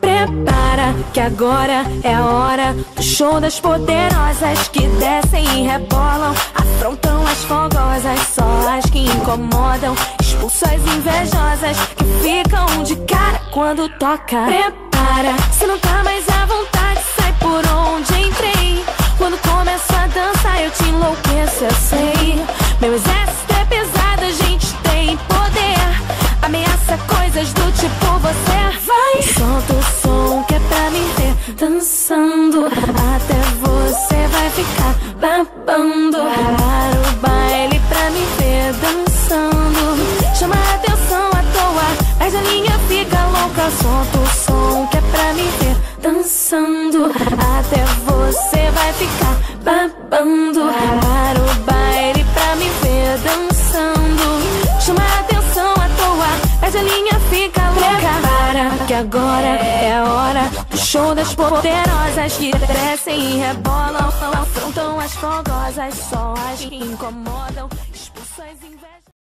Prepara que agora é a hora do show das poderosas que descem e rebolam, afrontam as fogosas, só as que incomodam, expulsam as invejosas que ficam de cara quando toca. Prepara, se não tá mais à vontade, sai por onde entrei. Quando começo a dançar eu te enlouqueço, eu sei. Meu exército é pesado, a gente tem poder, ameaça coisas do tipo você. Vai, solta o som que é pra me ver dançando, até você vai ficar babando. Para o baile pra me ver dançando, chama a atenção à toa, mas a linha fica louca. Solta o som que é pra me ver dançando, até você vai ficar babando. Para o baile pra me ver dançando, chama a atenção à toa, mas a linha fica louca. Prepara que agora é a hora do show das poderosas que descem e rebolam, afrontam as fogosas, só as que incomodam, expulsam as invejas.